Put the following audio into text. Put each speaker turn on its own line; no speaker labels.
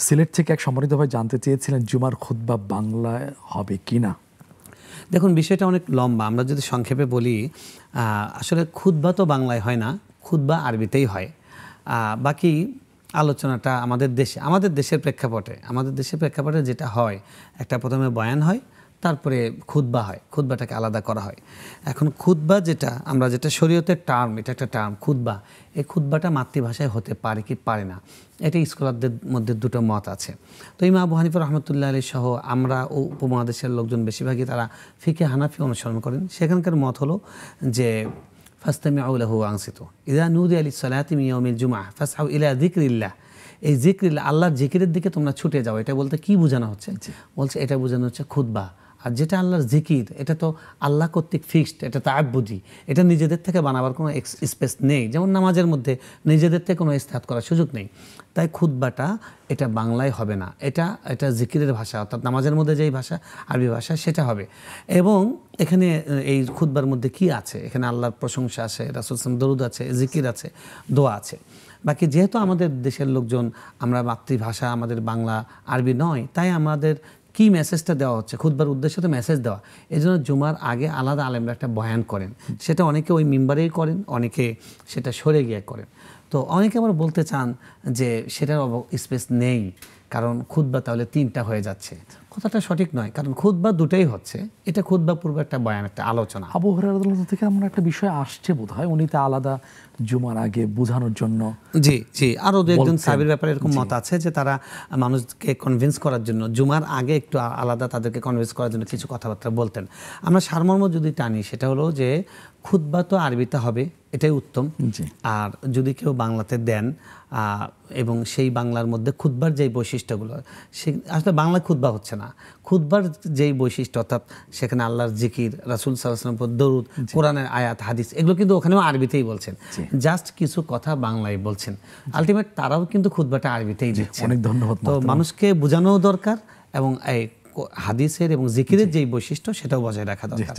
সিলেট থেকে এক সম্মানিত ভাই জানতে চেয়েছিলেন জুমার খুতবা বাংলায় হবে কিনা।
দেখুন, বিষয়টা অনেক লম্বা, আমরা যদি সংক্ষেপে বলি, আসলে খুতবা তো বাংলায় হয় না, খুতবা আরবিতেই হয়। বাকি আলোচনাটা আমাদের দেশের প্রেক্ষাপটে যেটা হয়, একটা প্রথমে বয়ান হয়, তারপরে খুতবা হয়, খুতবাটাকে আলাদা করা হয়। এখন খুতবা যেটা শরীয়তের টার্ম, এটা একটা টার্ম খুতবা, এই খুতবাটা মাতৃভাষায় হতে পারে কি পারে না, এটা স্কলারদের মধ্যে দুটো মত আছে। তো ইমাম আবু হানিফা রহমতুল্লাহ আলাইহি সহ আমরা ও উপমহাদেশের লোকজন বেশিরভাগই তারা ফিকে হানাফি অনুসরণ করেন। সেখানকার মত হলো যে ফাস্তামিউ লাহু ওয়া আনসিতু ইযা নুদিয়া লিস-সালাতি মিন ইয়াউমিল জুমআহ ফাসআউ ইলা যিকরিল্লাহ। এই যিকরিল্লাহ, আল্লাহর জিকিরের দিকে তোমরা ছুটে যাও, এটা বলতে কি বোঝানো হচ্ছে? বলছে এটা বোঝানো হচ্ছে খুতবা। আর যেটা আল্লাহর জিকির, এটা তো আল্লাহ কর্তৃক ফিক্সড, এটা তাআব্বুদি, এটা নিজেদের থেকে বানাবার কোনো স্পেস নেই। যেমন নামাজের মধ্যে নিজেদের থেকে কোনো ইস্তেহাদ করার সুযোগ নেই। তাই খুতবাটা এটা বাংলায় হবে না, এটা জিকিরের ভাষা, অর্থাৎ নামাজের মধ্যে যেই ভাষা, আরবি ভাষা, সেটা হবে। এবং এখানে এই খুতবার মধ্যে কি আছে? এখানে আল্লাহর প্রশংসা আছে, রাসূল সাল্লাল্লাহু আলাইহি ওয়াসাল্লাম দরুদ আছে, জিকির আছে, দোয়া আছে। বাকি যেহেতু আমাদের দেশের লোকজন, আমরা মাতৃভাষা আমাদের বাংলা, আরবি নয়, তাই আমাদের কি মেসেজটা দেওয়া হচ্ছে, খুতবার উদ্দেশ্য তো মেসেজ দেওয়া। এই জন্য জুমার আগে আলাদা আলেমরা একটা বয়ান করেন, সেটা অনেকে ওই মিম্বারেই করেন, অনেকে সেটা সরে গিয়ে করেন। তো অনেকে আবার বলতে চান যে সেটার স্পেস নেই, কারণ খুতবা তাহলে 3টা হয়ে যাচ্ছে। কথাটা সঠিক নয়, কারণ খুতবা দুটাই হচ্ছে। এটা খুতবা পূর্বে একটা বয়ান, একটা আলোচনা।
আবু হুরায়রা রাদিয়াল্লাহু থেকে আমরা একটা বিষয় আসছে বোধহয়, উনি তা আলাদা জুমার আগে বোঝানোর জন্য।
জি, আরও দু একজন সাহাবীর ব্যাপারে এরকম মত আছে যে তারা মানুষকে কনভিন্স করার জন্য জুমার আগে একটু আলাদা তাদেরকে কনভিন্স করার জন্য কিছু কথাবার্তা বলতেন। আমরা সারমর্ম যদি টানি, সেটা হলো যে খুতবা তো আরবিতে হবে, এটাই উত্তম। আর যদি কেউ বাংলাতে দেন এবং সেই বাংলার মধ্যে খুতবার যেই বৈশিষ্ট্যগুলো, সে আসলে বাংলা খুতবা হচ্ছে না, খুতবার যেই বৈশিষ্ট্য, অর্থাৎ সেখানে আল্লাহর জিকির, রাসূল সাল্লাল্লাহু আলাইহি ওয়াসাল্লাম দরুদ, কোরআনের আয়াত, হাদিস, এগুলো কিন্তু ওখানেও আরবিতেই বলছেন, জাস্ট কিছু কথা বাংলায় বলছেন। আলটিমেট তারাও কিন্তু খুতবাটা আরবিতেই দিচ্ছেন।
অনেক ধন্যবাদ।
তো মানুষকে বোঝানো দরকার, এবং এই হাদিসের এবং জিকিরের যেই বৈশিষ্ট্য, সেটাও বজায় রাখা দরকার।